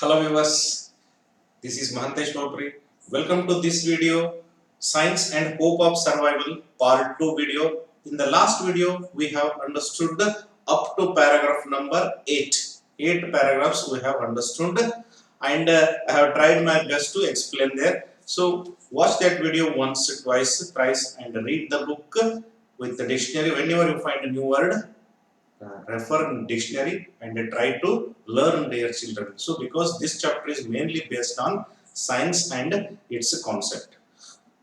Hello viewers, this is Mahantesh Bapri. Welcome to this video, Science and Hope of Survival Part 2 video. In the last video, we have understood up to paragraph number 8. 8 paragraphs we have understood and I have tried my best to explain there. So watch that video once, twice, thrice and read the book with the dictionary. Whenever you find a new word, refer in dictionary and try to learn their children. So because this chapter is mainly based on science and its concept.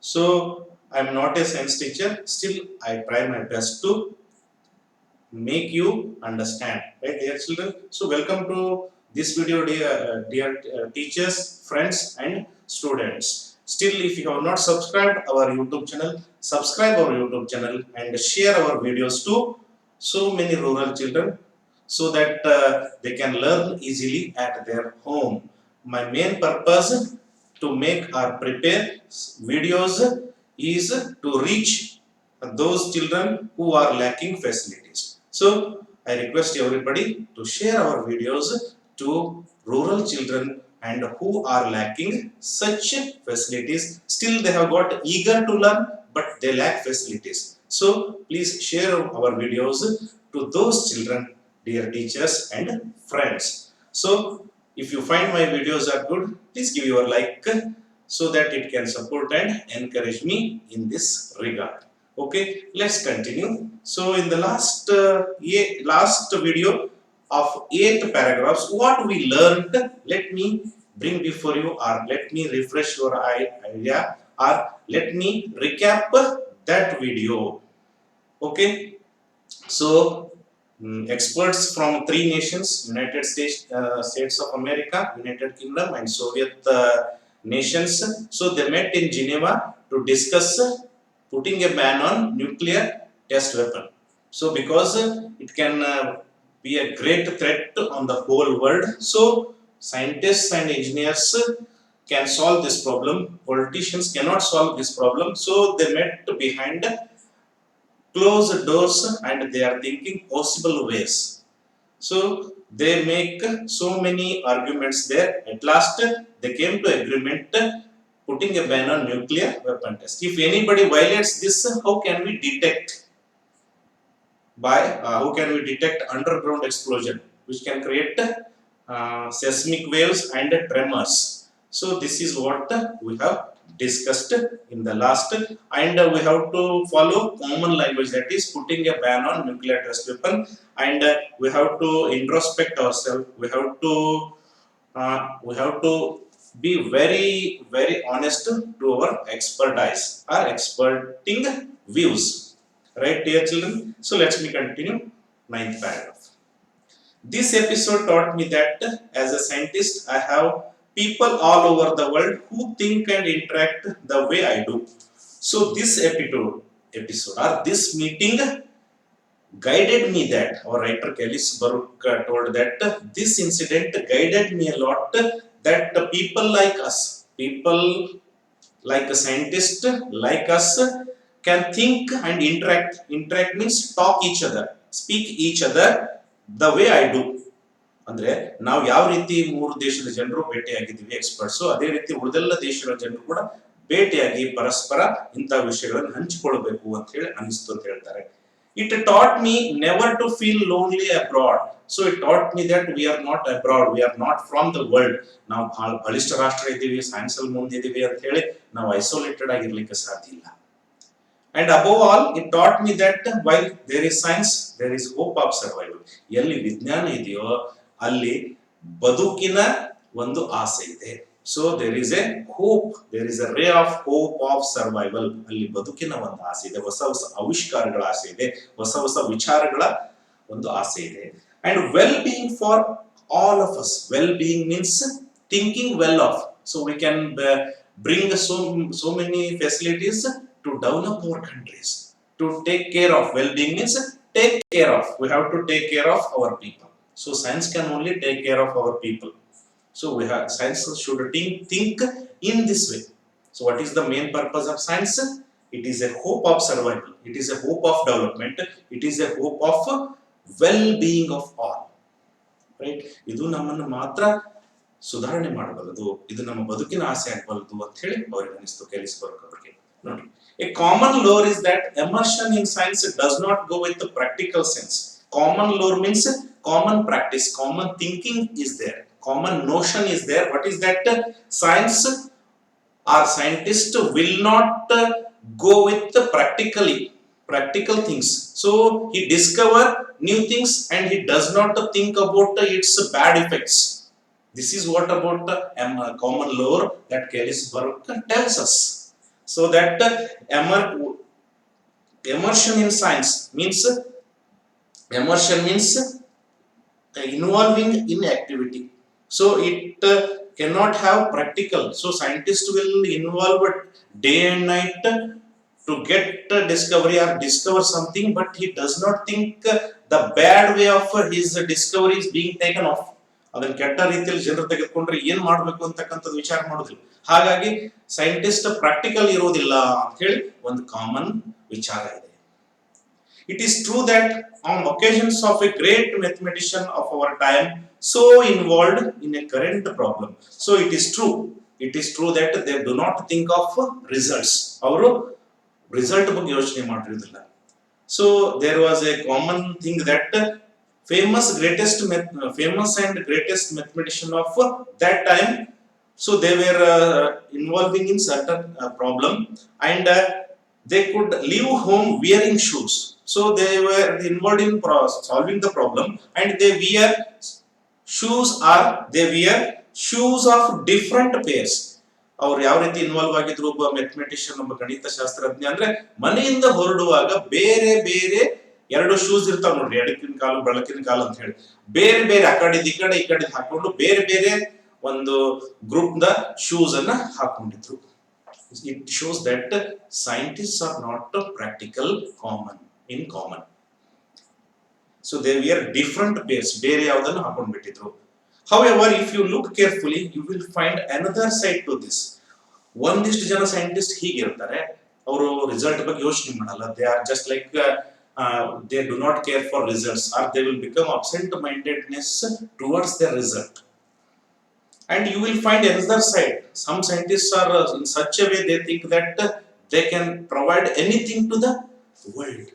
So I am not a science teacher, still I try my best to make you understand, right dear children. So welcome to this video dear teachers, friends and students. Still if you have not subscribed our YouTube channel, subscribe our YouTube channel and share our videos to so many rural children so that they can learn easily at their home. My main purpose to make or prepare videos is to reach those children who are lacking facilities. So I request everybody to share our videos to rural children and who are lacking such facilities. Still they have got eager to learn but they lack facilities. So please share our videos to those children, dear teachers and friends. So if you find my videos are good, please give your like so that it can support and encourage me in this regard. Okay, let's continue. So in the last video of 8 paragraphs, what we learned, let me bring before you or let me refresh your idea or let me recap that video. Okay, so experts from 3 nations, United States of America, United Kingdom and Soviet nations. So they met in Geneva to discuss putting a ban on nuclear test weapon. So because it can be a great threat on the whole world. So scientists and engineers can solve this problem. Politicians cannot solve this problem. So they met behind closed doors and they are thinking possible ways. So they make so many arguments there. At last they came to agreement putting a ban on nuclear weapon test. If anybody violates this, how can we detect how can we detect underground explosion which can create seismic waves and tremors. So this is what we have discussed in the last, and we have to follow common language, that is putting a ban on nuclear test weapon, and we have to introspect ourselves. We have to be very honest to our expertise or experting views, right dear children. So let me continue. Ninth paragraph. This episode taught me that as a scientist, I have people all over the world who think and interact the way I do. So this episode or this meeting guided me that, or writer Kellis Baruch told that this incident guided me a lot that people like us, people like a scientist like us can think and interact. Interact means talk each other, speak each other the way I do. ಅಂದ್ರೆ ನಾವು ಯಾವ ರೀತಿ 3 ದೇಶದ ಜನರು ಭೇಟಿಯಾಗಿದ್ದೀವಿ experts, ಅದೇ ರೀತಿ ಉಳಿದೆಲ್ಲ ದೇಶಗಳ ಜನರು ಕೂಡ ಭೇಟಿಯಾಗಿ ಪರಸ್ಪರ ಇಂಥ ವಿಷಯಗಳನ್ನು ಹಂಚಿಕೊಳ್ಳಬೇಕು ಅಂತ ಹೇಳಿ ಅನಿಸ್ತು ಅಂತ ಹೇಳ್ತಾರೆ. It taught me never to feel lonely abroad. So it taught me that we are not abroad, we are not from the world. ನಾವು ಬಲಿಷ್ಠ ರಾಷ್ಟ್ರ ಇದ್ದೀವಿ, ಸೈನ್ಸ್ ಅಲ್ಲಿ ಮುಂದಿದ್ದೀವಿ ಅಂತ ಹೇಳಿ ನಾವು ಐಸೋಲೇಟೆಡ್ ಆಗಿರ್ಲಿಕ್ಕೆ ಸಾಧ್ಯ ಇಲ್ಲ. And above all, it taught me that while there is science, there is hope of survival. ಎಲ್ಲಿ ವಿಜ್ಞಾನ ಇದೆಯೋ ಅಲ್ಲಿ ಬದುಕಿನ ಒಂದು ಆಸೆ ಇದೆ. So there is a hope, there is a ray of hope of survival. ಅಲ್ಲಿ ಬದುಕಿನ ಒಂದು ಆಸೆ ಇದೆ, ಹೊಸ ಹೊಸ ಆವಿಷ್ಕಾರಗಳ ಆಸೆ ಇದೆ, ಹೊಸ ಹೊಸ ವಿಚಾರಗಳ ಒಂದು ಆಸೆ ಇದೆ. And well being for all of us. Well being means thinking well off. So we can bring so many facilities to develop our countries, to take care of. Well-being means take care of. We have to take care of our people. So science can only take care of our people. So science should think in this way. So what is the main purpose of science? It is a hope of survival. It is a hope of development. It is a hope of well-being of all. Right? ಇದು ನಮ್ಮನ್ನು ಮಾತ್ರ ಸುಧಾರಣೆ ಮಾಡಬಲ್ಲದು, ಇದು ನಮ್ಮ ಬದುಕಿನ ಆಸೆ ಆಗಬಲ್ಲದು ಅಂತ ಹೇಳಿ ಅವ್ರಿಗೆ ಅನಿಸ್ತು ಕೆಲಿಸ್ಬರ್ಗ್ ಅವರಿಗೆ. ನೋಡಿ, a common lore is that immersion in science does not go with practical sense. Common lore means common practice, common thinking is there, common notion is there. What is that? Science or scientist will not go with the practical things. So he discover new things and he does not think about its bad effects. This is what about the common lore that Kellisberg tells us. So that immersion in science means involving in activity. So it cannot have practical. So scientists will involve day and night to get discovery or discover something, but he does not think the bad way of his discovery is being taken off. ಅದನ್ನ ಕೆಟ್ಟ ರೀತಿಯಲ್ಲಿ ಜನರು ತೆಗೆದುಕೊಂಡ್ರೆ ಏನ್ ಮಾಡ್ಬೇಕು ಅಂತಕ್ಕಂಥದ್ದು ವಿಚಾರ ಮಾಡೋದಿಲ್ಲ. ಹಾಗಾಗಿ ಸೈಂಟಿಸ್ಟ್ ಪ್ರಾಕ್ಟಿಕಲ್ ಇರೋದಿಲ್ಲ ಅಂತ ಹೇಳಿ ಒಂದು ಕಾಮನ್ ವಿಚಾರ ಇದೆ. It is true that on occasions of a great mathematician of our time so involved in a current problem. So it is true that they do not think of results. ಅವರು result ಬಗ್ಗೆ ಯೋಚನೆ ಮಾಡಿರೋದಿಲ್ಲ. So there was a common thing that famous and greatest mathematician of that time, so they were involving in certain problem, and they could leave home wearing shoes. So they were involved in solving the problem, and they wear shoes of different pairs. ಅವ್ರು ಯಾವ ರೀತಿ involve ಆಗಿದ್ರು, ಒಬ್ಬ ಮೆಥಮೆಟಿಷಿಯನ್, ಒಬ್ಬ ಗಣಿತ ಶಾಸ್ತ್ರಜ್ಞ ಅಂದ್ರೆ ಮನೆಯಿಂದ ಹೊರಡುವಾಗ ಬೇರೆ ಬೇರೆ ಎರಡು ಶೂಸ್ ಇರ್ತಾವ ನೋಡ್ರಿ, ಎಡಕಿನ ಕಾಲು ಬೆಳಕಿನ ಕಾಲು ಅಂತ ಹೇಳಿ ಬೇರೆ ಬೇರೆ ಆ ಕಡೆ ಈ ಕಡೆ ಹಾಕೊಂಡು ಬೇರೆ ಬೇರೆ ಒಂದು ಗ್ರೂಪ್ ದ ಶೂಸ್ ಅನ್ನ ಹಾಕೊಂಡಿದ್ರು. It shows that scientists are not practical in common. So they wear different pairs, ಬೇರೆ ಯಾವುದನ್ನು ಹಾಕೊಂಡ್ಬಿಟ್ಟಿದ್ರು. However, if you look carefully, you will find another side to this. ಒಂದಿಷ್ಟು ಜನ ಸೈಂಟಿಸ್ಟ್ ಹೀಗಿರ್ತಾರೆ, ಅವರು ರಿಸಲ್ಟ್ ಬಗ್ಗೆ ಯೋಚನೆ ಮಾಡಲ್ಲ. They are just like they do not care for results, or they will become absent-mindedness towards their result. And you will find another side. Some scientists are in such a way they think that they can provide anything to the world.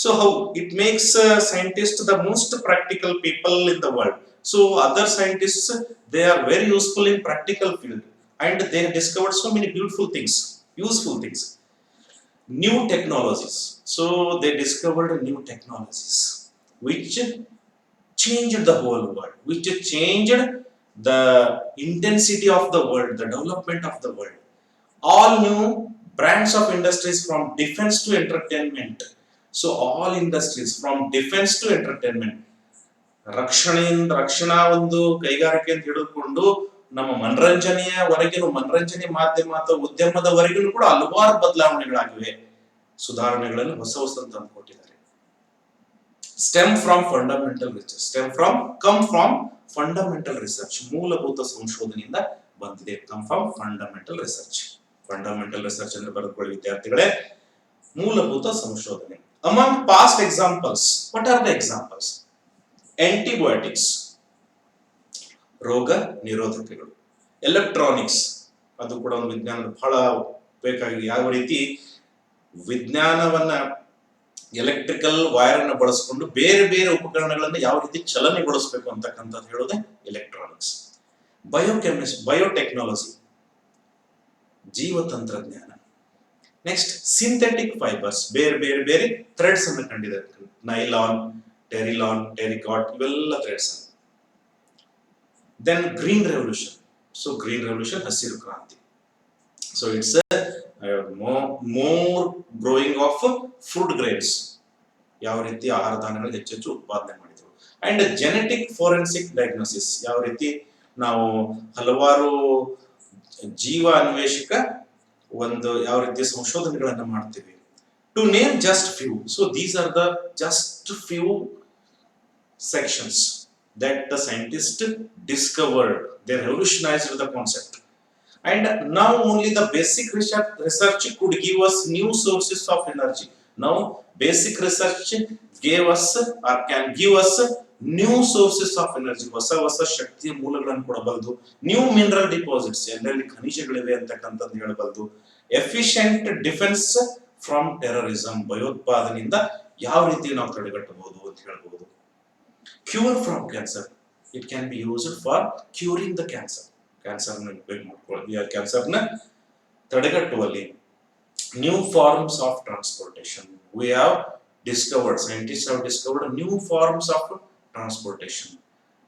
So how it makes scientists the most practical people in the world. So other scientists, they are very useful in practical field, and they have discovered so many beautiful things, useful things, new technologies. So they discovered new technologies which changed the whole world, which changed the intensity of the world, the development of the world. All new brands of industries from defense to entertainment. So all industries from defense to entertainment, ರಕ್ಷಣಾ ಒಂದು ಕೈಗಾರಿಕೆ ಅಂತ ಹಿಡಿದುಕೊಂಡು ನಮ್ಮ ಮನರಂಜನೆ ಮಾಧ್ಯಮ ಅಥವಾ ಉದ್ಯಮದವರೆಗೂ ಕೂಡ ಹಲವಾರು ಬದಲಾವಣೆಗಳಾಗಿವೆ, ಸುಧಾರಣೆಗಳನ್ನು ಹೊಸ ತಂದುಕೊಟ್ಟಿದ್ದಾರೆ. come from fundamental research, ಮೂಲಭೂತ ಸಂಶೋಧನೆಯಿಂದ ಬಂದಿದೆ. come from fundamental research ಅಂದ್ರೆ ಬರೆದುಕೊಳ್ಳಿ ವಿದ್ಯಾರ್ಥಿಗಳೇ, ಮೂಲಭೂತ ಸಂಶೋಧನೆ. Among past examples, what are the examples? Antibiotics, ರೋಗ ನಿರೋಧಕಗಳು. ಎಲೆಕ್ಟ್ರಾನಿಕ್ಸ್, ಅದು ಕೂಡ ಒಂದು ವಿಜ್ಞಾನದ ಬಹಳ ಬೇಕಾಗಿ, ಯಾವ ರೀತಿ ವಿಜ್ಞಾನವನ್ನ ಎಲೆಕ್ಟ್ರಿಕಲ್ ವೈರ್ ಅನ್ನು ಬಳಸಿಕೊಂಡು ಬೇರೆ ಬೇರೆ ಉಪಕರಣಗಳನ್ನು ಯಾವ ರೀತಿ ಚಲನೆಗೊಳಿಸಬೇಕು ಅಂತಕ್ಕಂಥದ್ದು ಹೇಳೋದೇ ಎಲೆಕ್ಟ್ರಾನಿಕ್ಸ್. ಬಯೋಟೆಕ್ನಾಲಜಿ, ಜೀವತಂತ್ರಜ್ಞಾನ. ನೆಕ್ಸ್ಟ್ ಸಿಂಥೆಟಿಕ್ ಫೈಬರ್ಸ್, ಬೇರೆ ಬೇರೆ ಥ್ರೆಡ್ಸ್ ಅನ್ನು ಕಂಡಿದ್ದಾರೆ. ನೈಲಾನ್, ಟೆರಿಕಾಟ್, ಇವೆಲ್ಲ threads. Then green revolution. So green revolution, ಹಸಿರು ಕ್ರಾಂತಿ. So it's more growing of food grains, ಯಾವ ರೀತಿ ಆಹಾರ ಧಾನ್ಯಗಳು ಹೆಚ್ಚೆಚ್ಚು ಉತ್ಪಾದನೆ ಮಾಡಿದ್ರು. ಅಂಡ್ ಜೆನೆಟಿಕ್ ಫೋರೆನ್ಸಿಕ್ ಡಯಾಗ್ನೋಸಿಸ್, ಯಾವ ರೀತಿ ನಾವು ಹಲವಾರು ಜೀವ ಅನ್ವೇಷಕ ಒಂದು ಯಾವ ರೀತಿ ಸಂಶೋಧನೆಗಳನ್ನು ಮಾಡ್ತೀವಿ. To name just few. So these are the just few sections that the scientists discovered. They revolutionized the concept. And now only the basic research could give us new sources of energy. Now basic research gave us or can give us new sources of energy, ಹೊಸ ಶಕ್ತಿಯ ಮೂಲಗಳನ್ನು ಕೊಡಬಲ್ಲದು. New mineral deposits, ಎಲ್ಲೆಲ್ಲಿ ಖನಿಜಗಳಿವೆ ಅಂತಕ್ಕಂಥದ್ದು ಹೇಳಬಲ್ಲದು. Efficient defence from terrorism, ಭಯೋತ್ಪಾದನೆಯಿಂದ ಯಾವ ರೀತಿ ನಾವು ತಡೆಗಟ್ಟಬಹುದು ಅಂತ ಹೇಳ್ಬಹುದು. Cure from cancer, it can be used for curing the cancer, ಕ್ಯಾನ್ಸರ್ನ ತಡೆಗಟ್ಟುವಲ್ಲಿ. New forms of transportation, we have discovered, scientists have discovered new forms of transportation,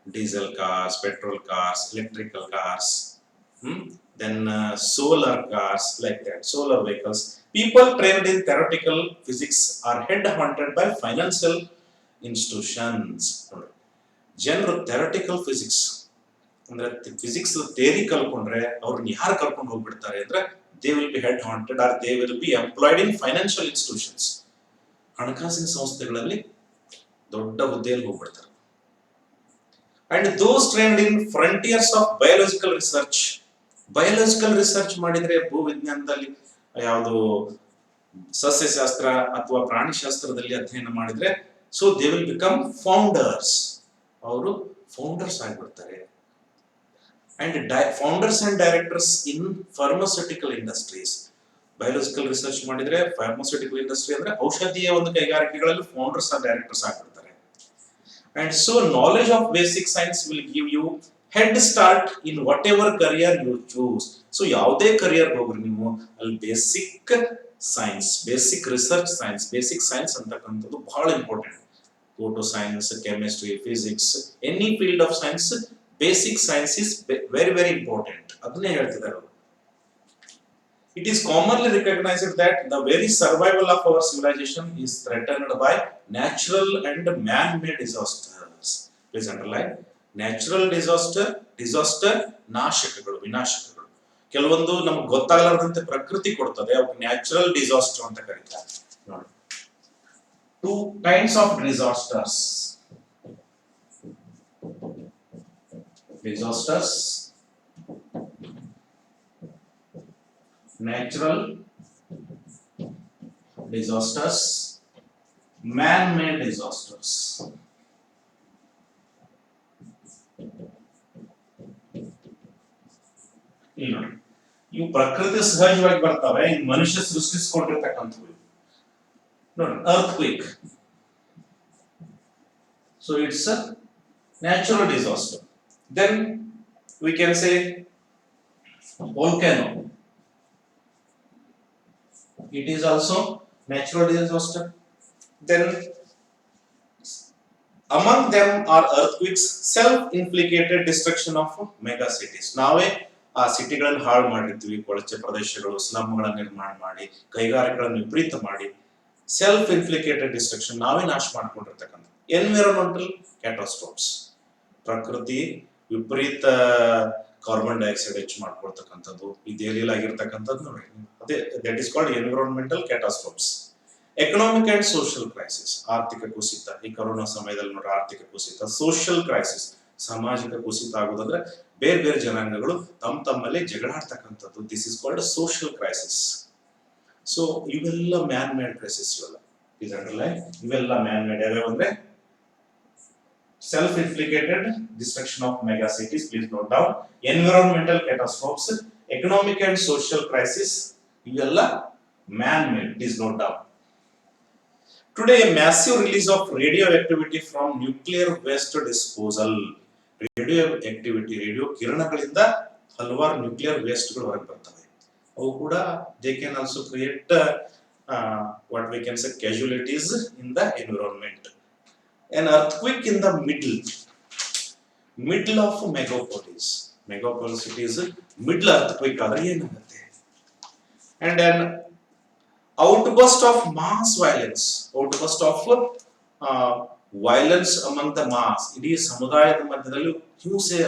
diesel cars, petrol cars, electrical cars, then solar cars, like that, solar vehicles. People trained in theoretical physics are head hunted by financial institutions. ಜನರು theoretical physics ಅಂದ್ರೆ physics theory ಕಲ್ಕೊಂಡ್ರೆ ಅವ್ರನ್ನ ಯಾರು ಕರ್ಕೊಂಡು ಹೋಗ್ಬಿಡ್ತಾರೆ ಅಂದ್ರೆ they will be head hunted or they will be employed in financial institutions. ಹಣಕಾಸಿನ ಸಂಸ್ಥೆಗಳಲ್ಲಿ ದೊಡ್ಡ ಹುದ್ದೆಯಲ್ಲಿ ಹೋಗ್ಬಿಡ್ತಾರೆ. And those trend in frontiers of biological research, biological research ಮಾಡಿದ್ರೆ ಭೂವಿಜ್ಞಾನದಲ್ಲಿ ಯಾವುದು ಸಸ್ಯಶಾಸ್ತ್ರ ಅಥವಾ ಪ್ರಾಣಿಶಾಸ್ತ್ರದಲ್ಲಿ ಅಧ್ಯಯನ ಮಾಡಿದ್ರೆ, so they will become founders, ಅವರು ಫೌಂಡರ್ಸ್ ಆಗಿಬಿಡ್ತಾರೆ. And founders and directors in pharmaceutical industries, biological research ಮಾಡಿದ್ರೆ ಫಾರ್ಮಾಸ್ಯೂಟಿಕಲ್ ಇಂಡಸ್ಟ್ರಿ ಅಂದ್ರೆ ಔಷಧೀಯ ಒಂದು ಕೈಗಾರಿಕೆಗಳಲ್ಲಿ ಫೌಂಡರ್ಸ್ ಅಂಡ್ ಡೈರೆಕ್ಟರ್ಸ್ ಆಗ್ಬಿಡ್ತಾರೆ. And so knowledge of basic science will give you head start in whatever career you choose. So ಯಾವುದೇ career ಹೋಗ್ರಿ ನೀವು, ಅಲ್ಲಿ basic science, basic research science, basic science ಅಂತಕ್ಕಂಥದ್ದು ಬಹಳ important. Go to science, chemistry, physics, any field of science, basic science is very very important. ಅದನ್ನೇ ಹೇಳ್ತಿದ್ದಾರೆ ಅವರು. It is commonly recognized that the very survival of our civilization is threatened by natural and man-made disasters. Please underline, natural disaster, ನಾಶಕಗಳು, ವಿನಾಶಕಗಳು. ಕೆಲವೊಂದು ನಮ್ಗೆ ಗೊತ್ತಾಗಲಾರದಂತೆ ಪ್ರಕೃತಿ ಕೊಡ್ತದೆ, ಅವಕ್ಕೆ natural disaster ಅಂತ ಕರೀತಾರೆ. ನೋಡಿ, 2 kinds of disasters. Natural disasters, man-made disasters. ಇವು ಪ್ರಕೃತಿ ಸಹಜವಾಗಿ ಬರ್ತವೆ, ಇನ್ನು ಮನುಷ್ಯ ಸೃಷ್ಟಿಸಿಕೊಂಡಿರ್ತಕ್ಕಂಥವು. ನೋಡಿ, earthquake, so it's a natural disaster. Then we can say volcano, it is also natural disaster. Then among them are earthquakes, self-inflicted destruction of mega cities. ನಾವೇ ಆ ಸಿಟಿಗಳನ್ನು ಹಾಳು ಮಾಡಿರ್ತೀವಿ, ಕೊಳಚೆ ಪ್ರದೇಶಗಳು, ಸ್ಲಮ್ಗಳನ್ನು ನಿರ್ಮಾಣ ಮಾಡಿ, ಕೈಗಾರಿಕೆಗಳನ್ನು ವಿಪರೀತ ಮಾಡಿ, ಸೆಲ್ಫ್ ಇನ್ಫ್ಲಿಕೇಟೆಡ್ ಡಿಸ್ಟ್ರಕ್ಷನ್, ನಾವೇ ನಾಶ ಮಾಡ್ಕೊಂಡಿರ್ತಕ್ಕಂಥ. ಎನ್ವಿರಾನ್ಮೆಂಟಲ್ ಕ್ಯಾಟಾಸ್ಟ್ರೋಫ್ಸ್, ಪ್ರಕೃತಿ ವಿಪರೀತ ಕಾರ್ಬನ್ ಡೈಆಕ್ಸೈಡ್ ಹೆಚ್ಚು ಮಾಡ್ಕೊಳ್ತಕ್ಕಂಥದ್ದು, ಈ ದೆಹಲಿಯಲ್ಲಿ ಆಗಿರ್ತಕ್ಕಂಥದ್ದು ನೋಡಿ, ಅದೇ that is called environmental catastrophes. Economic and social crisis, ಆರ್ಥಿಕ ಕುಸಿತ, ಈ ಕೊರೋನಾ ಸಮಯದಲ್ಲಿ ನೋಡಿ ಆರ್ಥಿಕ ಕುಸಿತ. ಸೋಷಿಯಲ್ ಕ್ರೈಸಿಸ್, ಸಾಮಾಜಿಕ ಕುಸಿತ ಆಗೋದಂದ್ರೆ ಬೇರೆ ಬೇರೆ ಜನಾಂಗಗಳು ತಮ್ಮಲ್ಲಿ ಜಗಳಾಡ್ತಕ್ಕಂಥದ್ದು, this is called social crisis. So ಇವೆಲ್ಲ ಮ್ಯಾನ್ ಮೇಡ್ ಕ್ರೈಸಿಸ್, ಇವೆಲ್ಲ ಪ್ಲೀಸ್ ಅಂಡರ್ಲೈನ್, ಇವೆಲ್ಲ ಮ್ಯಾನ್ ಮೇಡ್. ಯಾವ್ಯಾವ ಅಂದ್ರೆ self-inflicted destruction of mega cities, please note down, environmental catastrophes, economic and social crisis, ಇವೆಲ್ಲ man-made, please note down. Today, a massive release of radioactivity from nuclear waste disposal. Radioactivity, radio ಕಿರಣಗಳಿಂದ ಹಲವಾರು nuclear ವೇಸ್ಟ್ಗಳು ಹೊರಗೆ ಬರ್ತವೆ. ಅವು ಕೂಡ they can also create what we can say casualties in the environment. An earthquake in the middle of megapolis city is middle earthquake ಆದ್ರೆ ಏನಾಗುತ್ತೆ? And an outburst of mass violence, violence among the mass, ಇಡೀ ಸಮುದಾಯದ ಮಧ್ಯದಲ್ಲಿ ಹಿಂಸೆ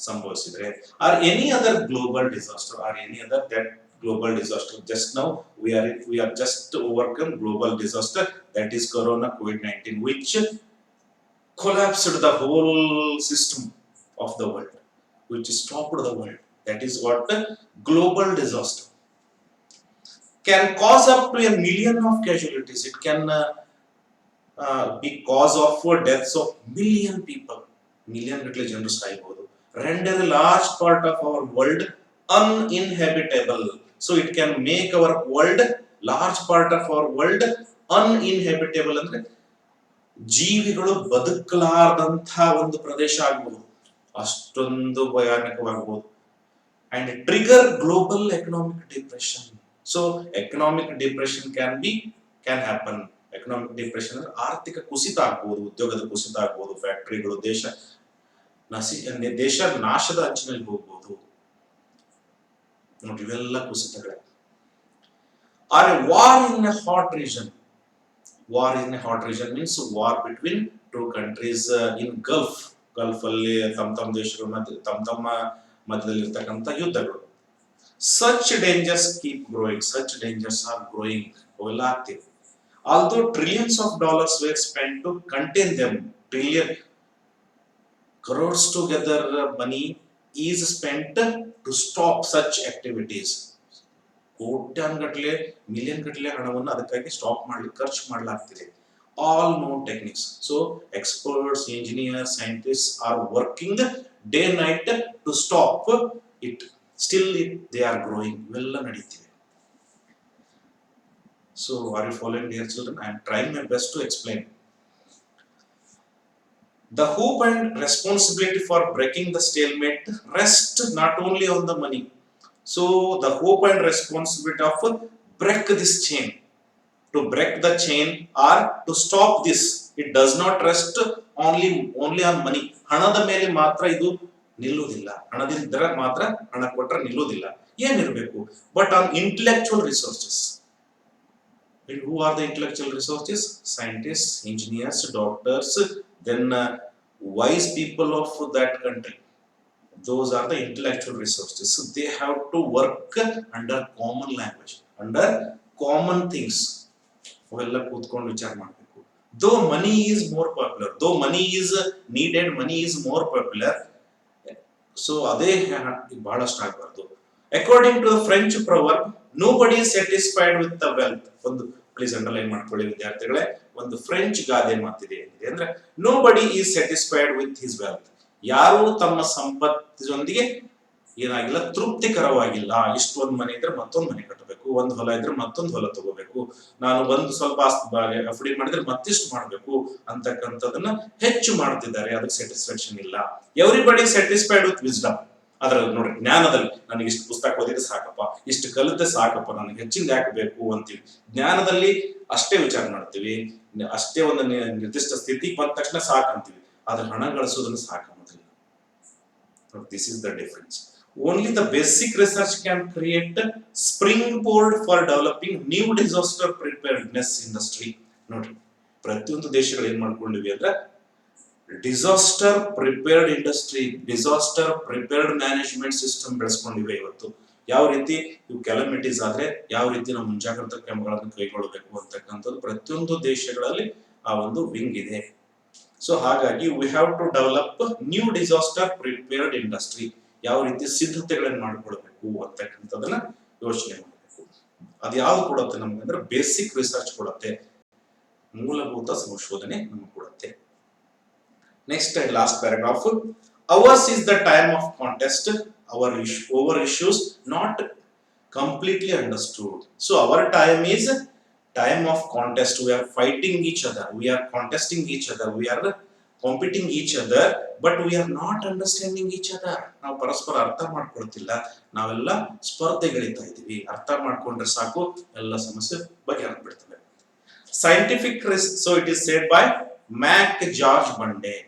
ಸಂಭವಿಸಿದ್ರೆ, or any other global disaster, global disaster. Just now we are just overcome global disaster, that is corona COVID-19, which collapsed the whole system of the world, which stopped the world. That is what the global disaster can cause up to 1 million of casualties. It can be cause of deaths of million ಗಟ್ಟಲೆ ಜನರು ಸಾಯಬಹುದು. Render a large part of our world uninhabitable. So it can make our world, large part of our world uninhabitable ಅಂದ್ರೆ ಜೀವಿಗಳು ಬದುಕಲಾರದಂತಹ ಒಂದು ಪ್ರದೇಶ ಆಗಬಹುದು, ಅಷ್ಟೊಂದು ಭಯಾನಕವಾಗಬಹುದು. And trigger global economic depression. So economic depression can happen. Economic depression ಅಂದ್ರೆ ಆರ್ಥಿಕ ಕುಸಿತ ಆಗ್ಬೋದು, ಉದ್ಯೋಗದ ಕುಸಿತ ಆಗ್ಬೋದು, ಫ್ಯಾಕ್ಟರಿಗಳು ದೇಶ ನಾಶದ ಅಂಚಿನಲ್ಲಿ ಹೋಗ್ಬೋದು. ನೋಡಿ ಇವೆಲ್ಲ ಕುಸಿತಗಳೇ. Are a war in a hot region. War in a hot region means war between two countries in Gulf ಅಲ್ಲಿ ತಮ್ಮ ದೇಶಗಳ ಮಧ್ಯೆ ತಮ್ಮ ಮಧ್ಯದಲ್ಲಿ ಇರ್ತಕ್ಕಂಥ ಯುದ್ಧಗಳು. Such dangers keep growing. Such dangers are growing. ಅವೆಲ್ಲ ಆಗ್ತಿವೆ. Although trillions of dollars were spent to contain them, crores together money is spent to stop such activities. ಕೋಟ್ಯಾನುಗಟ್ಟಲೆ ಮಿಲಿಯನ್ ಗಟ್ಟಲೆ ಹಣವನ್ನು ಅದಕ್ಕಾಗಿ ಸ್ಟಾಪ್ ಮಾಡ್ಲಿಕ್ಕೆ ಖರ್ಚು ಮಾಡಲಾಗ್ತಿದೆ. All known techniques. So experts, engineers, scientists are working day night to stop it. Still they are growing. ಇವೆಲ್ಲ ನಡೀತಿವೆ. So are you following, dear children? I am trying my best to explain. The hope and responsibility for breaking the stalemate rest not only on the money. So the hope and responsibility of break this chain, to break the chain or to stop this, it does not rest only on money. ಹಣದ ಮೇಲೆ ಮಾತ್ರ ಇದು ನಿಲ್ಲುವುದಿಲ್ಲ. ಹಣದಿಂದ ಮಾತ್ರ ಹಣ ಕೊಟ್ಟರೆ ನಿಲ್ಲುವುದಿಲ್ಲ. ಏನಿರಬೇಕು? But on intellectual resources. And who are the intellectual resources? Scientists, engineers, doctors, then wise people of that country. Those are the intellectual resources. So they have to work under common language, under common things. ಅವೆಲ್ಲ ಕೂತ್ಕೊಂಡು ವಿಚಾರ ಮಾಡಬೇಕು. Though money is more popular, though money is needed, money is more popular. So ಅದೇ ಬಹಳಷ್ಟು ಆಗಬಾರ್ದು. According to the French proverb, nobody is satisfied with the wealth. ಒಂದು please underline ಮಾಡ್ಕೊಳ್ಳಿ ವಿದ್ಯಾರ್ಥಿಗಳೇ, ಒಂದು ಫ್ರೆಂಚ್ ಗಾದೆ ಮಾತಿದೆ. ಏನಿದೆ ಅಂದ್ರೆ nobody is satisfied with his wealth. ಯಾರು ತಮ್ಮ ಸಂಪತ್ತಿನೊಂದಿಗೆ ಏನಾಗಿಲ್ಲ, ತೃಪ್ತಿಕರವಾಗಿಲ್ಲ. ಇಷ್ಟೊಂದು ಮನೆ ಇದ್ರೆ ಮತ್ತೊಂದು ಮನೆ ಕಟ್ಟಬೇಕು, ಒಂದು ಹೊಲ ಇದ್ರೆ ಮತ್ತೊಂದು ಹೊಲ ತಗೋಬೇಕು, ನಾನು ಒಂದು ಸ್ವಲ್ಪ ಎಫ್ಡಿ ಮಾಡಿದ್ರೆ ಮತ್ತಿಷ್ಟು ಮಾಡಬೇಕು ಅಂತಕ್ಕಂಥದನ್ನ ಹೆಚ್ಚು ಮಾಡ್ತಿದ್ದಾರೆ. ಅದಕ್ಕೆ ಸ್ಯಾಟಿಸ್ಫ್ಯಾಕ್ಷನ್ ಇಲ್ಲ. Everybody satisfied with wisdom. ಅದ್ರಲ್ಲಿ ನೋಡಿ, ಜ್ಞಾನದಲ್ಲಿ ನನಗೆ ಇಷ್ಟು ಪುಸ್ತಕ ಓದಿದ್ರೆ ಸಾಕಪ್ಪ, ಇಷ್ಟು ಕಲಿತೆ ಸಾಕಪ್ಪ, ನನಗೆ ಹೆಚ್ಚಿಂದ ಯಾಕೆ ಬೇಕು ಅಂತೀವಿ. ಜ್ಞಾನದಲ್ಲಿ ಅಷ್ಟೇ ವಿಚಾರ ಮಾಡ್ತೀವಿ, ಅಷ್ಟೇ ಒಂದು ನಿರ್ದಿಷ್ಟ ಸ್ಥಿತಿ ಬಂದ ತಕ್ಷಣ ಸಾಕಂತೀವಿ. ಆದ್ರೆ ಹಣ ಗಳಿಸೋದನ್ನು ಸಾಕನ್ನೋದಿಲ್ಲ. This is the difference. Only the basic research can create a springboard for developing new disaster preparedness industry. ನೋಡ್ರಿ, ಪ್ರತಿಯೊಂದು ದೇಶಗಳು ಏನ್ ಮಾಡ್ಕೊಂಡಿವಿ ಅಂದ್ರೆ disaster prepared industry, disaster prepared management system ಬೆಳೆಸ್ಕೊಂಡಿವೆ ಇವತ್ತು. ಯಾವ ರೀತಿ ಇವು ಕೆಲಮಿಟೀಸ್ ಆದ್ರೆ ಯಾವ ರೀತಿ ನಾವು ಮುಂಜಾಗ್ರತಾ ಕ್ರಮಗಳನ್ನು ಕೈಗೊಳ್ಳಬೇಕು ಅಂತಕ್ಕಂಥದ್ದು ಪ್ರತಿಯೊಂದು ದೇಶಗಳಲ್ಲಿ ಆ ಒಂದು ವಿಂಗ್ ಇದೆ. ಸೊ ಹಾಗಾಗಿ we have to develop new disaster prepared industry. ಯಾವ ರೀತಿ ಸಿದ್ಧತೆಗಳನ್ನು ಮಾಡ್ಕೊಳ್ಬೇಕು ಅಂತಕ್ಕಂಥದನ್ನ ಯೋಚನೆ ಮಾಡಬೇಕು. ಅದು ಯಾವ್ದು ಕೊಡುತ್ತೆ ನಮ್ಗೆ ಅಂದ್ರೆ ಬೇಸಿಕ್ ರಿಸರ್ಚ್ ಕೊಡುತ್ತೆ, ಮೂಲಭೂತ ಸಂಶೋಧನೆ ನಮ್ಗೆ ಕೊಡುತ್ತೆ. Next and last paragraph. Hours is the time of contest, our issues not completely understood. So our time is time of contest. We are fighting each other, we are contesting each other, we are competing each other, but we are not understanding each other. ನಾವು ಪರಸ್ಪರ ಅರ್ಥ ಮಾಡ್ಕೊಳ್ತಿಲ್ಲ, ನಾವೆಲ್ಲ ಸ್ಪರ್ಧೆಗಳಿತಾ ಇದೀವಿ. ಅರ್ಥ ಮಾಡ್ಕೊಂಡ್ರೆ ಸಾಕು, ಎಲ್ಲ ಸಮಸ್ಯೆ ಬಗೆಹರಿದ್ಬಿಡ್ತವೆ. Scientific risk, so it is said by Mac George Bunday.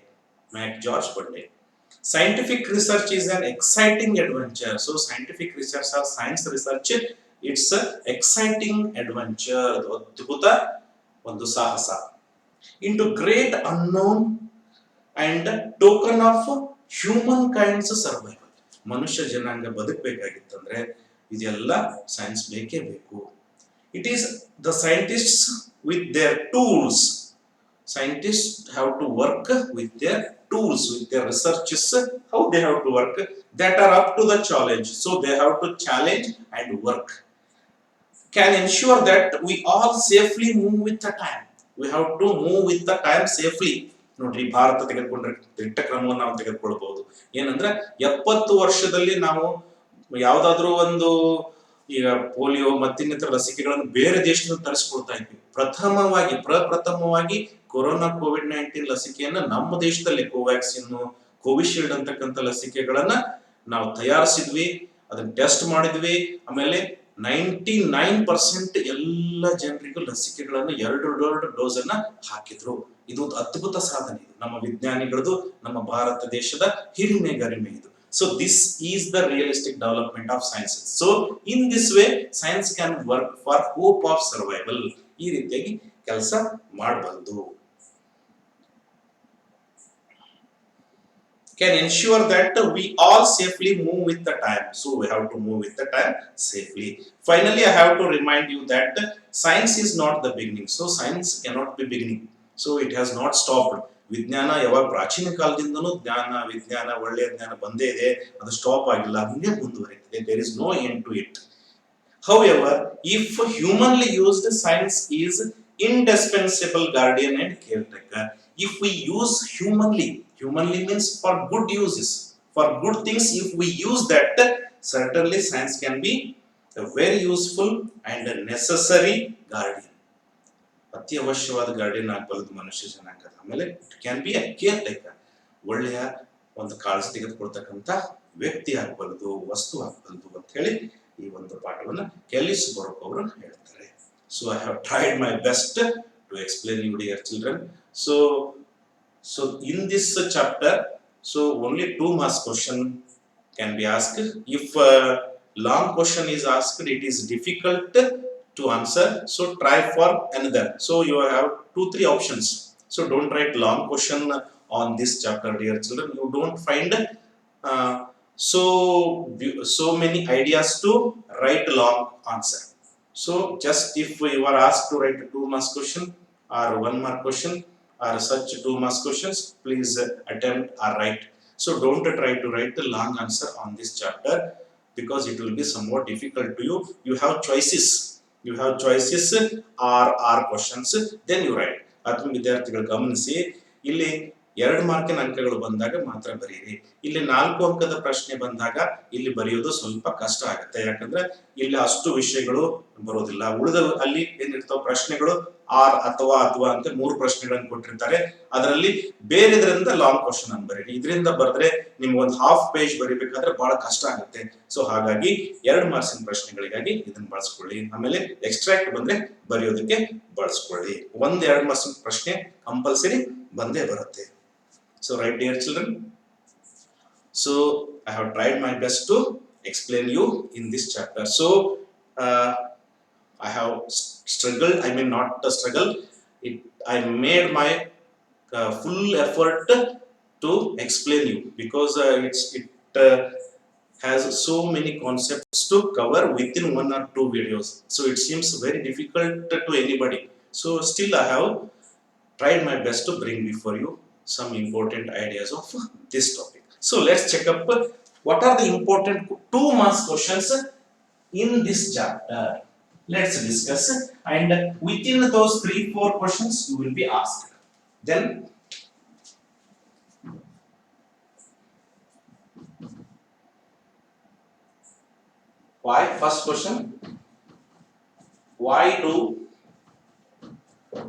Scientific research is an exciting adventure. So scientific research or science research, it's a exciting adventure. ಅದ್ಭುತ ಒಂದು ಸಾಹಸ. Into great unknown and token of humankind's survival. ಮನುಷ್ಯ ಜನಾಂಗ ಬದುಕಬೇಕಾಗಿತ್ತಂದ್ರೆ ಇದೆಲ್ಲ science ಬೇಕೇ ಬೇಕು. It is the scientists with their tools. Scientists have to work with their tools, with their researches, how they have to work, that are up to the challenge. So they have to challenge and work. Can ensure that we all safely move with the time. We have to move with the time safely. ನೋಡ್ರಿ, ಭಾರತ ತೆಗೆದುಕೊಂಡ್ರೆ ದಿಟ್ಟ ಕ್ರಮವನ್ನು ನಾವು ತೆಗೆದುಕೊಳ್ಬಹುದು. ಏನಂದ್ರೆ 70 ವರ್ಷದಲ್ಲಿ ನಾವು ಯಾವ್ದಾದ್ರು ಒಂದು, ಈಗ ಪೋಲಿಯೋ ಮತ್ತಿನ್ನಿತರ ಲಸಿಕೆಗಳನ್ನು ಬೇರೆ ದೇಶದಿಂದ ತರಿಸ್ಕೊಳ್ತಾ ಇದ್ವಿ. ಪ್ರಪ್ರಥಮವಾಗಿ ಕೊರೋನಾ ಕೋವಿಡ್-19 ಲಸಿಕೆಯನ್ನ ನಮ್ಮ ದೇಶದಲ್ಲಿ ಕೋವ್ಯಾಕ್ಸಿನ್, ಕೋವಿಶೀಲ್ಡ್ ಅಂತಕ್ಕಂಥ ಲಸಿಕೆಗಳನ್ನ ನಾವು ತಯಾರಿಸಿದ್ವಿ, ಅದನ್ನ ಟೆಸ್ಟ್ ಮಾಡಿದ್ವಿ. ಆಮೇಲೆ 99% ಎಲ್ಲ ಜನರಿಗೂ ಲಸಿಕೆಗಳನ್ನು ಎರಡು ಡೋಸ್ ಅನ್ನ ಹಾಕಿದ್ರು. ಇದು ಅದ್ಭುತ ಸಾಧನೆ, ನಮ್ಮ ವಿಜ್ಞಾನಿಗಳದು, ನಮ್ಮ ಭಾರತ ದೇಶದ ಹಿರಿಮೆ ಗರಿಮೆ ಇದು. So this is the realistic development of science. So in this way science can work for hope of survival. ಈ ರೀತಿಯಾಗಿ ಕೆಲಸ ಮಾಡಬಹುದು. Can ensure that we all safely move with the time. So we have to move with the time safely. Finally, I have to remind you that science is not the beginning. So science cannot be beginning. So it has not stopped. ವಿಜ್ಞಾನ ಯಾವಾಗ ಪ್ರಾಚೀನ ಕಾಲದಿಂದನೂ ವಿಜ್ಞಾನ ಒಳ್ಳೆಯ ಜ್ಞಾನ ಬಂದೇ ಇದೆ, ಅದು stop ಆಗಿಲ್ಲ, ಹಂಗೆ ಮುಂದುವರಿತಿದೆ. There is no end to it. However, if humanly used, science is indispensable guardian and caretaker. If we use humanly means for good uses, for good things, if we use that, certainly science can be a very useful and a necessary guardian. ಅತಿ ಅವಶ್ಯವಾದ guardian ಆಗಬಲ್ಲದು ಮನುಷ್ಯ ಜನಾಂಗದ. ಆಮೇಲೆ it can be a care taker, ಒಳ್ಳೆಯ ಒಂದು ಕಾಳಜಿ ತೆಗೆದುಕೊಳ್ತಕ್ಕಂಥ ವ್ಯಕ್ತಿ ಆಗಬಲ್ಲದು, ವಸ್ತು ಆಗಬಲ್ಲದು ಅಂತ ಹೇಳಿ ಈ ಒಂದು ಪಾಠವನ್ನ ಕೆಲಿಸ್ ಬರೋಕ್ ಅವರು ಹೇಳ್ತಾರೆ. So I have tried my best to explain you dear children. So in this chapter, so only 2 marks question can be asked. If long question is asked, it is difficult to answer, so try for another. So you have 2-3 options. So don't write long question on this chapter, dear children. You don't find so many ideas to write long answer. So just if you are asked to write a 2 marks question or 1 mark question or such 2 marks questions, please attempt or write. So don't try to write the long answer on this chapter, because it will be somewhat difficult to you. You have choices or questions, then you write. ಆತ್ಮ ವಿದ್ಯಾರ್ಥಿಗಳು ಗಮನಿಸಿ, ಇಲ್ಲಿ 2 ಮಾರ್ಕಿನ ಅಂಕಗಳು ಬಂದಾಗ ಮಾತ್ರ ಬರೀರಿ. ಇಲ್ಲಿ 4 ಅಂಕದ ಪ್ರಶ್ನೆ ಬಂದಾಗ ಇಲ್ಲಿ ಬರೆಯೋದು ಸ್ವಲ್ಪ ಕಷ್ಟ ಆಗುತ್ತೆ, ಯಾಕಂದ್ರೆ ಇಲ್ಲಿ ಅಷ್ಟು ವಿಷಯಗಳು ಬರೋದಿಲ್ಲ. ಉಳಿದ ಅಲ್ಲಿ ಏನಿರ್ತಾವ ಪ್ರಶ್ನೆಗಳು ಆರ್ ಅಥವಾ ಅಂತ 3 ಪ್ರಶ್ನೆಗಳನ್ನು ಕೊಟ್ಟಿರ್ತಾರೆ. ಅದರಲ್ಲಿ ಬೇರೆದ್ರಿಂದ ಲಾಂಗ್ ಕ್ವಶನ್ ಅನ್ನು ಬರೀರಿ. ಇದರಿಂದ ಬರೆದ್ರೆ ನಿಮ್ಗೆ ಒಂದು ಹಾಫ್ ಪೇಜ್ ಬರೀಬೇಕಾದ್ರೆ ಬಹಳ ಕಷ್ಟ ಆಗುತ್ತೆ. ಸೊ ಹಾಗಾಗಿ 2 ಮಾರ್ಕ್ಸಿನ ಪ್ರಶ್ನೆಗಳಿಗಾಗಿ ಇದನ್ನ ಬಳಸ್ಕೊಳ್ಳಿ. ಆಮೇಲೆ ಎಕ್ಸ್ಟ್ರಾಕ್ಟ್ ಬಂದ್ರೆ ಬರೆಯೋದಕ್ಕೆ ಬಳಸ್ಕೊಳ್ಳಿ. 1-2 ಮಾರ್ಕ್ಸಿನ ಪ್ರಶ್ನೆ ಕಂಪಲ್ಸರಿ ಬಂದೇ ಬರುತ್ತೆ. So right, dear children, so I have tried my best to explain you in this chapter. So I have struggled, I mean not struggle, I made my full effort to explain you, because it has so many concepts to cover within 1 or 2 videos. So it seems very difficult to anybody. So still I have tried my best to bring before you some important ideas of this topic. So let's check up what are the important 2 marks questions in this chapter. Let's discuss, and within those 3-4 questions you will be asked. Then why? First question, why do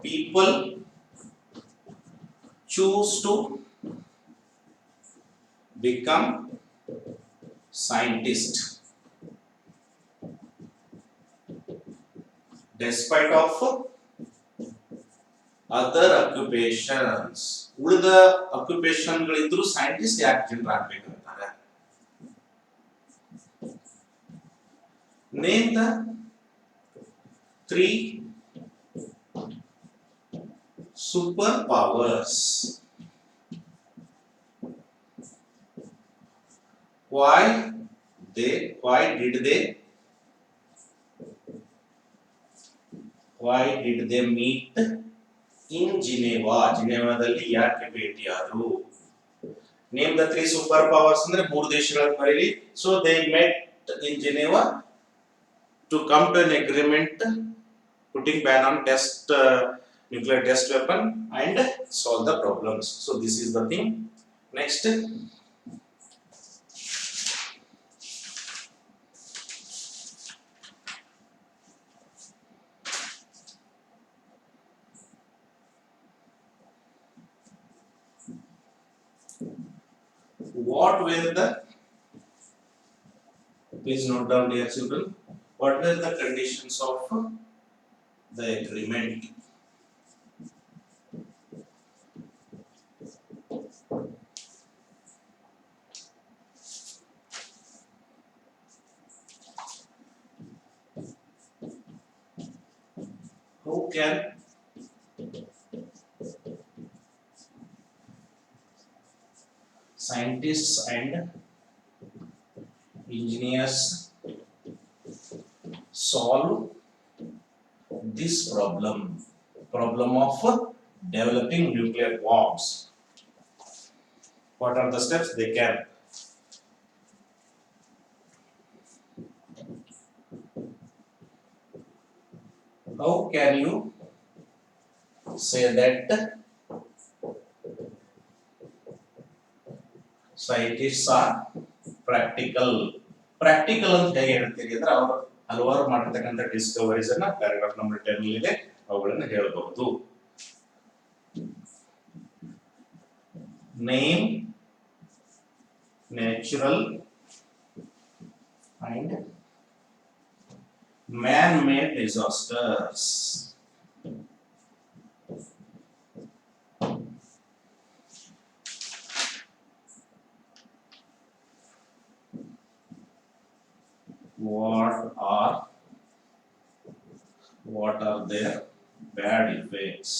people choose to become scientist despite of other occupations? ಉಳಿದ occupation ಗಳಿದ್ರು scientist ಯಾಕೆ ಜನರಾಗಬೇಕಂತಾರೆ? Name the 3 superpowers. Why did they meet in Geneva? ಜಿನೆವಾದಲ್ಲಿ ಯಾಕೆ ಭೇಟಿಯಾದರು? Name the 3 superpowers ಅಂದ್ರೆ 3 ದೇಶಗಳನ್ನು ಬರೀರಿ. So they met in Geneva to come to an agreement putting ban on test nuclear test weapon and solve the problems. So this is the thing. Next, what were the, please note down dear children, what were the conditions of the agreement? How can scientists and engineers solve this problem of developing nuclear bombs? What are the steps they can? How can you say that scientists are practical? Practical ಅಂತ ಹೇಗೆ ಹೇಳ್ತೀರಿ ಅಂದ್ರೆ ಅವರು ಹಲವಾರು ಮಾಡಿರ್ತಕ್ಕಂಥ discoveries ಅನ್ನ paragraph number 10 ಇದೆ, ಅವುಗಳನ್ನ ಹೇಳಬಹುದು. Name natural and man-made disasters. What are their bad effects?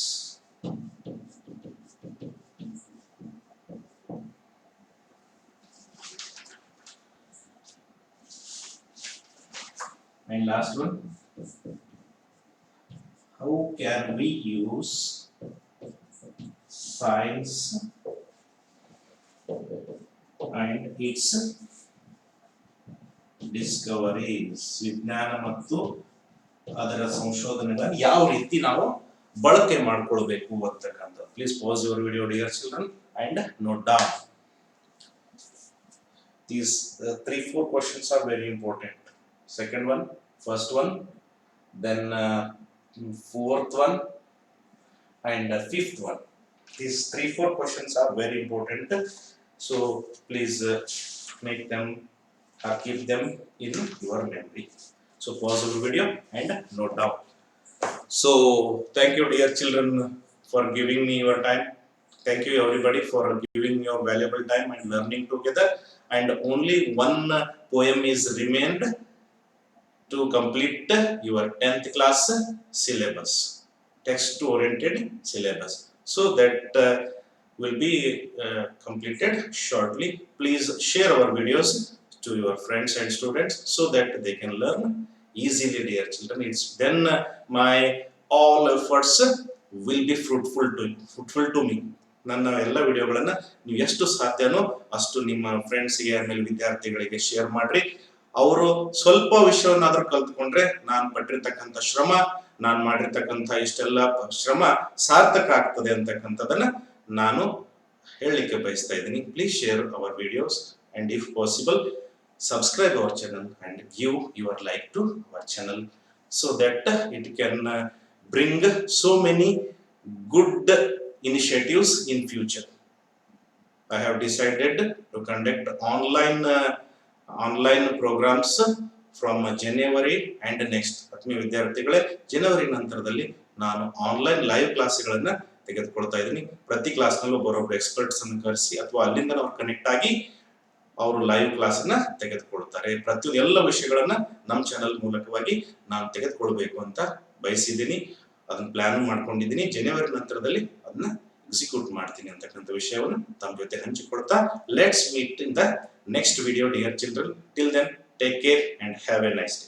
And last one, how can we use science and its discoveries, ವಿಜ್ಞಾನ ಮತ್ತು ಅದರ ಸಂಶೋಧನೆಗಳನ್ನು ಯಾವ ರೀತಿ ನಾವು ಬಳಕೆ ಮಾಡಿಕೊಳ್ಬೇಕು ಅಂತಕ್ಕಂಥ. Please pause your video dear children and note down. These 3-4 questions are very important. Second one, first one, then fourth one and fifth one. These 3-4 questions are very important, so please make them keep them in your memory. So pause the video and note down. So thank you dear children for giving me your time. Thank you everybody for giving your valuable time and learning together. And only one poem is remained to complete your 10th class syllabus, text oriented syllabus. So that will be completed shortly. Please share our videos to your friends and students so that they can learn easily dear children. It's then my all efforts will be fruitful to me. ನನ್ನ ಎಲ್ಲ ವಿಡಿಯೋಗಳನ್ನ ನೀವು ಎಷ್ಟು ಸಾಧ್ಯನೋ ಅಷ್ಟು ನಿಮ್ಮ ಫ್ರೆಂಡ್ಸ್ಗೆ ಆಮೇಲೆ ವಿದ್ಯಾರ್ಥಿಗಳಿಗೆ share ಮಾಡ್ರಿ. ಅವರು ಸ್ವಲ್ಪ ವಿಷಯವನ್ನಾದ್ರೂ ಕಲ್ತ್ಕೊಂಡ್ರೆ ನಾನು ಪಟ್ಟಿರ್ತಕ್ಕಂಥ ಶ್ರಮ, ನಾನು ಮಾಡಿರ್ತಕ್ಕಂಥ ಇಷ್ಟೆಲ್ಲ ಶ್ರಮ ಸಾರ್ಥಕ ಆಗ್ತದೆ ಅಂತಕ್ಕಂಥದನ್ನ ನಾನು ಹೇಳಲಿಕ್ಕೆ ಬಯಸ್ತಾ ಇದ್ದೀನಿ. Please share hour videos and if possible subscribe our channel and give your like to our channel so that it can bring so many good initiatives in future. I have decided to conduct online programs from January and next. ಆತ್ಮೀಯ ವಿದ್ಯಾರ್ಥಿಗಳೇ, ಜನವರಿ ನಂತರದಲ್ಲಿ ನಾನು online live ಕ್ಲಾಸ್ಗಳನ್ನ ತೆಗೆದುಕೊಳ್ತಾ ಇದ್ದೀನಿ. ಪ್ರತಿ ಕ್ಲಾಸ್ನಲ್ಲೂ ಬರೋಬ್ಬರು experts ಅನ್ನು ಕರೆಸಿ ಅಥವಾ ಅಲ್ಲಿಂದ ನಾವು ಕನೆಕ್ಟ್ ಆಗಿ ಅವರು ಲೈವ್ ಕ್ಲಾಸ್ ಅನ್ನ ತೆಗೆದುಕೊಳ್ತಾರೆ. ಪ್ರತಿಯೊಂದು ಎಲ್ಲ ವಿಷಯಗಳನ್ನ ನಮ್ಮ ಚಾನೆಲ್ ಮೂಲಕವಾಗಿ ನಾನು ತೆಗೆದುಕೊಳ್ಬೇಕು ಅಂತ ಬಯಸಿದ್ದೀನಿ. ಅದನ್ನ ಪ್ಲಾನ್ ಮಾಡ್ಕೊಂಡಿದ್ದೀನಿ. ಜನವರಿ ನಂತರದಲ್ಲಿ ಅದನ್ನ ಎಕ್ಸಿಕ್ಯೂಟ್ ಮಾಡ್ತೀನಿ ಅಂತಕ್ಕಂಥ ವಿಷಯವನ್ನು ತಮ್ಮ ಜೊತೆ ಹಂಚಿಕೊಳ್ತಾ, let's meet in the next video dear children. Till then take care and have a nice day.